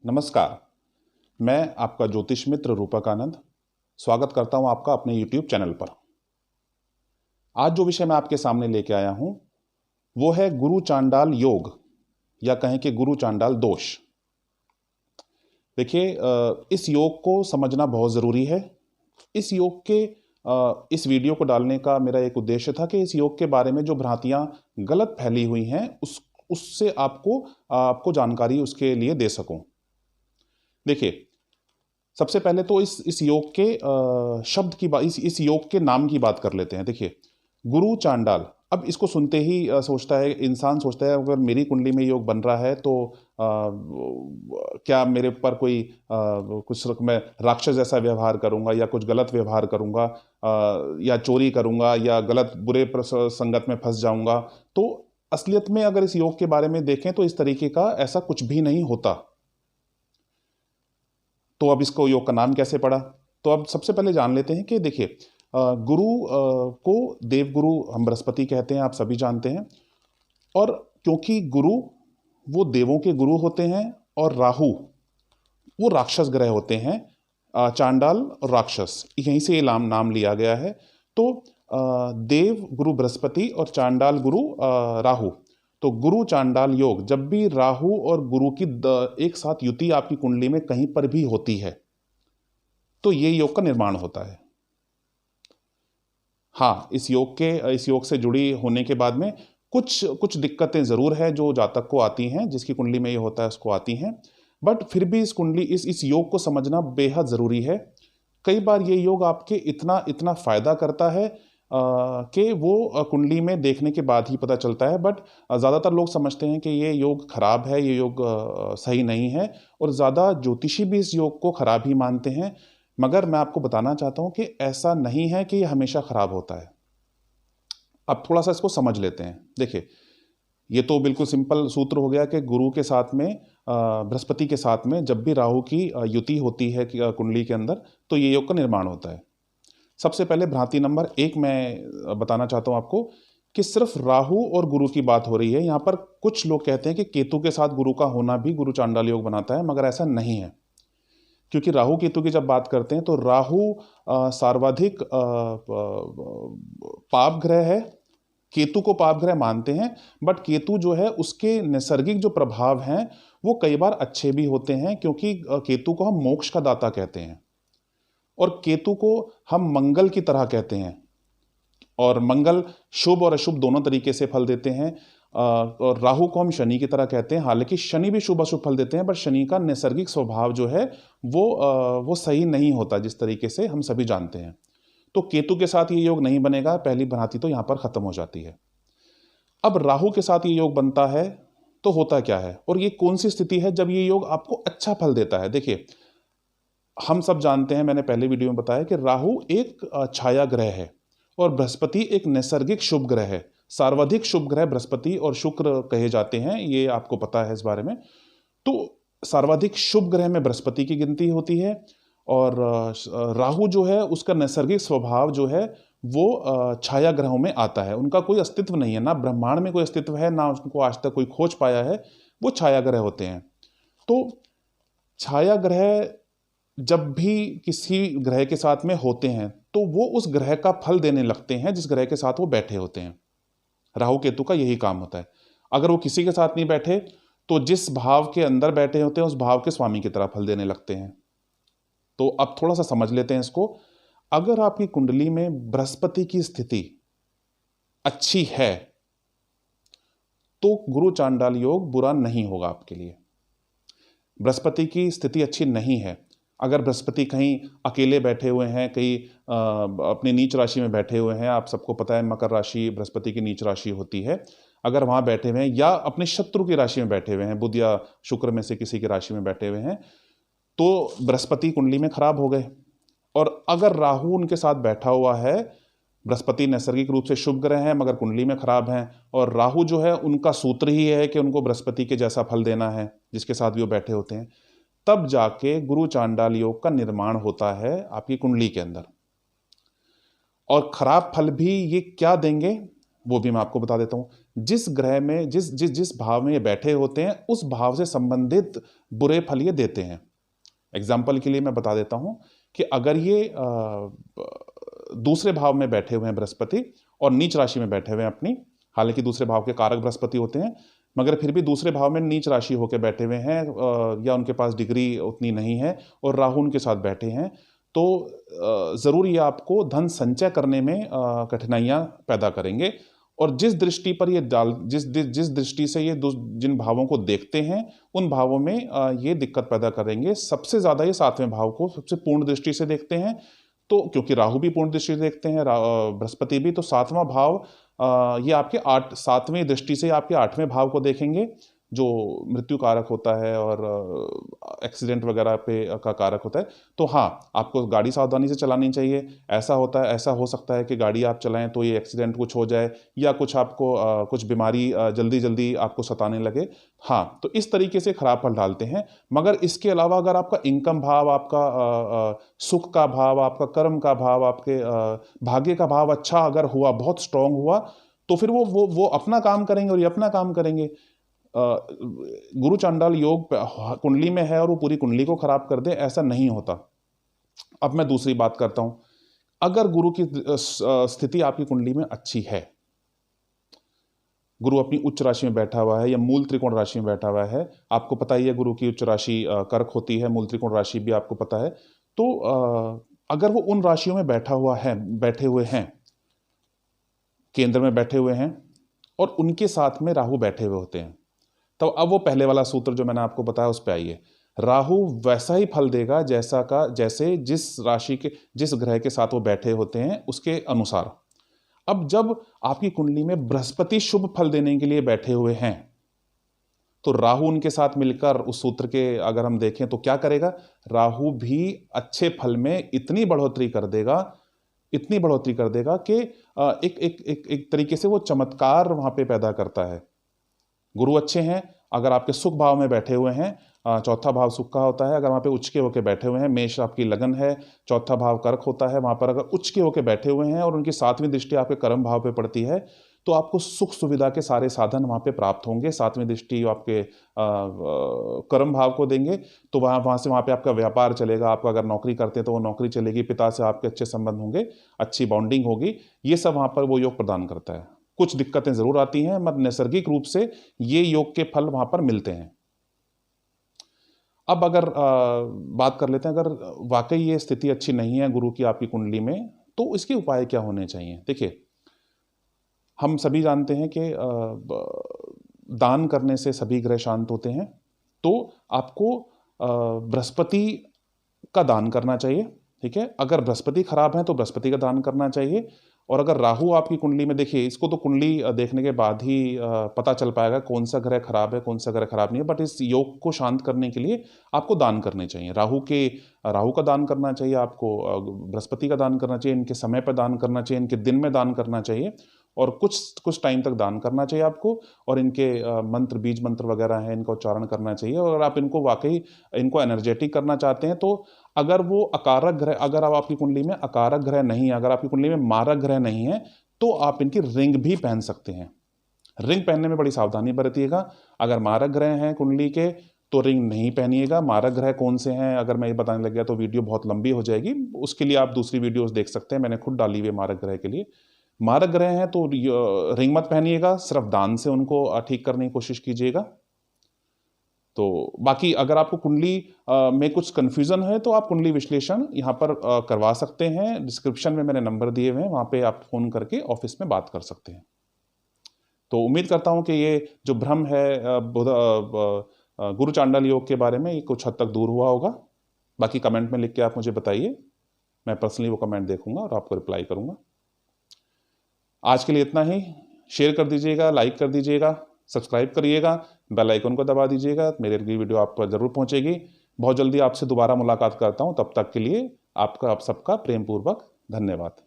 नमस्कार। मैं आपका ज्योतिष मित्र रूपक आनंद स्वागत करता हूं आपका अपने YouTube चैनल पर। आज जो विषय मैं आपके सामने लेके आया हूं वो है गुरु चांडाल योग या कहें कि गुरु चांडाल दोष। देखिए, इस योग को समझना बहुत ज़रूरी है। इस योग के इस वीडियो को डालने का मेरा एक उद्देश्य था कि इस योग के बारे में जो भ्रांतियां गलत फैली हुई हैं उससे आपको जानकारी उसके लिए दे सकूं। देखिए, सबसे पहले तो इस योग के शब्द की बात, इस योग के नाम की बात कर लेते हैं। देखिए, गुरु चांडाल, अब इसको सुनते ही इंसान सोचता है अगर मेरी कुंडली में योग बन रहा है तो क्या मेरे पर कोई कुछ मैं राक्षस जैसा व्यवहार करूंगा या कुछ गलत व्यवहार करूंगा, या चोरी करूंगा या गलत बुरे संगत में फंस जाऊंगा। तो असलियत में अगर इस योग के बारे में देखें तो इस तरीके का ऐसा कुछ भी नहीं होता। तो अब इसको योग का नाम कैसे पड़ा? तो अब सबसे पहले जान लेते हैं कि देखिए, गुरु को देवगुरु हम बृहस्पति कहते हैं, आप सभी जानते हैं। और क्योंकि गुरु वो देवों के गुरु होते हैं और राहु वो राक्षस ग्रह होते हैं, चांडाल और राक्षस, यहीं से ये नाम लिया गया है। तो देव गुरु बृहस्पति और चांडाल गुरु राहु। तो गुरु चांडाल योग, जब भी राहु और गुरु की एक साथ युति आपकी कुंडली में कहीं पर भी होती है तो ये योग का निर्माण होता है। हाँ, इस योग से जुड़ी होने के बाद में कुछ दिक्कतें जरूर है जो जातक को आती हैं, जिसकी कुंडली में ये होता है उसको आती हैं। बट फिर भी इस योग को समझना बेहद जरूरी है। कई बार ये योग आपके इतना फायदा करता है कि वो कुंडली में देखने के बाद ही पता चलता है। बट ज़्यादातर लोग समझते हैं कि ये योग खराब है, ये योग सही नहीं है, और ज़्यादा ज्योतिषी भी इस योग को खराब ही मानते हैं। मगर मैं आपको बताना चाहता हूँ कि ऐसा नहीं है कि ये हमेशा खराब होता है। अब थोड़ा सा इसको समझ लेते हैं। देखिए, ये तो बिल्कुल सिंपल सूत्र हो गया कि गुरु के साथ में बृहस्पति के साथ में जब भी राहु की युति होती है कुंडली के अंदर तो ये योग का निर्माण होता है। सबसे पहले भ्रांति नंबर 1 मैं बताना चाहता हूं आपको कि सिर्फ राहु और गुरु की बात हो रही है। यहां पर कुछ लोग कहते हैं कि केतु के साथ गुरु का होना भी गुरु चांडाल योग बनाता है, मगर ऐसा नहीं है। क्योंकि राहु केतु की जब बात करते हैं तो राहु सर्वाधिक पाप ग्रह है। केतु को पाप ग्रह मानते हैं, बट केतु जो है उसके नैसर्गिक जो प्रभाव हैं वो कई बार अच्छे भी होते हैं, क्योंकि केतु को हम मोक्ष का दाता कहते हैं और केतु को हम मंगल की तरह कहते हैं। और मंगल शुभ और अशुभ दोनों तरीके से फल देते हैं। और राहु को हम शनि की तरह कहते हैं। हालांकि शनि भी शुभ अशुभ फल देते हैं, पर शनि का नैसर्गिक स्वभाव जो है वो सही नहीं होता, जिस तरीके से हम सभी जानते हैं। तो केतु के साथ ये योग नहीं बनेगा। पहली भ्रांति तो यहां पर खत्म हो जाती है। अब राहु के साथ ये योग बनता है तो होता क्या है, और ये कौन सी स्थिति है जब ये योग आपको अच्छा फल देता है? देखिए, हम सब जानते हैं, मैंने पहले वीडियो में बताया कि राहु एक छाया ग्रह है और बृहस्पति एक नैसर्गिक शुभ ग्रह है। सर्वाधिक शुभ ग्रह बृहस्पति और शुक्र कहे जाते हैं, ये आपको पता है इस बारे में। तो सर्वाधिक शुभ ग्रह में बृहस्पति की गिनती होती है। और राहु जो है उसका नैसर्गिक स्वभाव जो है वो छाया ग्रहों में आता है। उनका कोई अस्तित्व नहीं है, ना ब्रह्मांड में कोई अस्तित्व है, ना उनको आज तक कोई खोज पाया है। वो छाया ग्रह होते हैं। तो छाया ग्रह जब भी किसी ग्रह के साथ में होते हैं तो वो उस ग्रह का फल देने लगते हैं जिस ग्रह के साथ वो बैठे होते हैं। राहु केतु का यही काम होता है। अगर वो किसी के साथ नहीं बैठे तो जिस भाव के अंदर बैठे होते हैं उस भाव के स्वामी की तरह फल देने लगते हैं। तो अब थोड़ा सा समझ लेते हैं इसको। अगर आपकी कुंडली में बृहस्पति की स्थिति अच्छी है तो गुरु चांडाल योग बुरा नहीं होगा आपके लिए। बृहस्पति की स्थिति अच्छी नहीं है, अगर बृहस्पति कहीं अकेले बैठे हुए हैं, कहीं अपनी नीच राशि में बैठे हुए हैं, आप सबको पता है मकर राशि बृहस्पति की नीच राशि होती है। अगर वहां बैठे हुए हैं या अपने शत्रु की राशि में बैठे हुए हैं, बुध या शुक्र में से किसी की राशि में बैठे हुए हैं, तो बृहस्पति कुंडली में खराब हो गए। और अगर राहु उनके साथ बैठा हुआ है, बृहस्पति नैसर्गिक रूप से शुभ ग्रह है मगर कुंडली में खराब हैं, और राहु जो है उनका सूत्र ही है कि उनको बृहस्पति के जैसा फल देना है जिसके साथ भी वो बैठे होते हैं, तब जाके गुरु चांडाल योग का निर्माण होता है आपकी कुंडली के अंदर। और खराब फल भी ये क्या देंगे वो भी मैं आपको बता देता हूं। जिस ग्रह में जिस भाव में ये बैठे होते हैं उस भाव से संबंधित बुरे फल ये देते हैं। एग्जाम्पल के लिए मैं बता देता हूं कि अगर ये दूसरे भाव में बैठे हुए हैं बृहस्पति और नीच राशि में बैठे हुए हैं अपनी, हालांकि दूसरे भाव के कारक बृहस्पति होते हैं, मगर फिर भी दूसरे भाव में नीच राशि होकर बैठे हुए हैं, या उनके पास डिग्री उतनी नहीं है और राहु उनके साथ बैठे हैं, तो ज़रूर ये आपको धन संचय करने में कठिनाइयाँ पैदा करेंगे। और जिस दृष्टि पर ये जिस दृष्टि से ये जिन भावों को देखते हैं उन भावों में ये दिक्कत पैदा करेंगे। सबसे ज़्यादा ये 7वें भाव को सबसे पूर्ण दृष्टि से देखते हैं, तो क्योंकि राहु भी पूर्ण दृष्टि से देखते हैं, बृहस्पति भी, तो 7वां भाव ये आपके 7वें दृष्टि से आपके 8वें भाव को देखेंगे, जो मृत्यु कारक होता है और एक्सीडेंट वगैरह पे का कारक होता है। तो हाँ, आपको गाड़ी सावधानी से चलानी चाहिए। ऐसा हो सकता है कि गाड़ी आप चलाएं तो ये एक्सीडेंट कुछ हो जाए, या कुछ आपको कुछ बीमारी जल्दी जल्दी आपको सताने लगे। हाँ, तो इस तरीके से खराब फल डालते हैं। मगर इसके अलावा अगर आपका इनकम भाव, आपका सुख का भाव, आपका कर्म का भाव, आपके भाग्य का भाव अच्छा अगर हुआ, बहुत स्ट्रांग हुआ, तो फिर वो अपना काम करेंगे और ये अपना काम करेंगे। गुरु चांडाल योग कुंडली में है और वो पूरी कुंडली को खराब कर दे, ऐसा नहीं होता। अब मैं दूसरी बात करता हूं, अगर गुरु की स्थिति आपकी कुंडली में अच्छी है, गुरु अपनी उच्च राशि में बैठा हुआ है या मूल त्रिकोण राशि में बैठा हुआ है, आपको पता ही है गुरु की उच्च राशि कर्क होती है, मूल त्रिकोण राशि भी आपको पता है, तो अगर वो उन राशियों में बैठे हुए हैं, केंद्र में बैठे हुए हैं और उनके साथ में राहु बैठे हुए होते हैं, तो अब वो पहले वाला सूत्र जो मैंने आपको बताया उस पे आइए। राहु वैसा ही फल देगा जैसे जिस ग्रह के साथ वो बैठे होते हैं उसके अनुसार। अब जब आपकी कुंडली में बृहस्पति शुभ फल देने के लिए बैठे हुए हैं, तो राहु उनके साथ मिलकर उस सूत्र के अगर हम देखें तो क्या करेगा, राहु भी अच्छे फल में इतनी बढ़ोतरी कर देगा कि एक तरीके से वो चमत्कार वहां पे पैदा करता है। गुरु अच्छे हैं, अगर आपके सुख भाव में बैठे हुए हैं, चौथा भाव सुख का होता है, अगर वहाँ पे उच्च के होके बैठे हुए हैं, मेष आपकी लगन है, चौथा भाव कर्क होता है, वहाँ पर अगर उच्च के होके बैठे हुए हैं और उनकी 7वीं दृष्टि आपके कर्म भाव पे पड़ती है, तो आपको सुख सुविधा के सारे साधन वहाँ पे प्राप्त होंगे। 7वीं दृष्टि आपके कर्म भाव को देंगे, तो वहाँ पे आपका व्यापार चलेगा, आपका अगर नौकरी करते हैं तो वो नौकरी चलेगी, पिता से आपके अच्छे संबंध होंगे, अच्छी बॉन्डिंग होगी, ये सब वहाँ पर वो योग प्रदान करता है। कुछ दिक्कतें जरूर आती हैं, मगर नैसर्गिक रूप से ये योग के फल वहां पर मिलते हैं। अब अगर बात कर लेते हैं, अगर वाकई ये स्थिति अच्छी नहीं है गुरु की आपकी कुंडली में, तो इसके उपाय क्या होने चाहिए। देखिए, हम सभी जानते हैं कि दान करने से सभी ग्रह शांत होते हैं, तो आपको बृहस्पति का दान करना चाहिए। ठीक है, अगर बृहस्पति खराब है तो बृहस्पति का दान करना चाहिए। और अगर राहु आपकी कुंडली में, देखिए इसको तो कुंडली देखने के बाद ही पता चल पाएगा कौन सा ग्रह खराब है, कौन सा ग्रह खराब नहीं है, बट इस योग को शांत करने के लिए आपको दान करने चाहिए। राहु का दान करना चाहिए आपको, बृहस्पति का दान करना चाहिए, इनके समय पर दान करना चाहिए, इनके दिन में दान करना चाहिए, और कुछ टाइम तक दान करना चाहिए आपको। और इनके मंत्र, बीज मंत्र वगैरह हैं, इनका उच्चारण करना चाहिए। और अगर आप इनको वाकई इनको एनर्जेटिक करना चाहते हैं, तो अगर वो अकारक ग्रह, अगर आप आपकी कुंडली में अकारक ग्रह नहीं है, अगर आपकी कुंडली में मारक ग्रह नहीं है, तो आप इनकी रिंग भी पहन सकते हैं। रिंग पहनने में बड़ी सावधानी बरतिएगा। अगर मारक ग्रह हैं कुंडली के तो रिंग नहीं पहनिएगा। मारक ग्रह कौन से हैं अगर मैं ये बताने लग गया तो वीडियो बहुत लंबी हो जाएगी, उसके लिए आप दूसरी वीडियोस देख सकते हैं, मैंने खुद डाली हुई है मारक ग्रह के लिए। मारक ग्रह हैं तो रिंग मत पहनिएगा, सिर्फ दान से उनको ठीक करने की कोशिश कीजिएगा। तो बाकी अगर आपको कुंडली में कुछ कन्फ्यूजन है तो आप कुंडली विश्लेषण यहाँ पर करवा सकते हैं। डिस्क्रिप्शन में मैंने नंबर दिए हुए हैं, वहाँ पे आप फ़ोन करके ऑफिस में बात कर सकते हैं। तो उम्मीद करता हूँ कि ये जो भ्रम है गुरु चांडाल योग के बारे में, ये कुछ हद तक दूर हुआ होगा। बाकी कमेंट में लिख के आप मुझे बताइए, मैं पर्सनली वो कमेंट देखूंगा और आपको रिप्लाई करूंगा। आज के लिए इतना ही। शेयर कर दीजिएगा, लाइक कर दीजिएगा, सब्सक्राइब करिएगा, बेल आइकन को दबा दीजिएगा, मेरे अगली वीडियो आप पर जरूर पहुंचेगी। बहुत जल्दी आपसे दोबारा मुलाकात करता हूं, तब तक के लिए आप सबका प्रेम पूर्वक धन्यवाद।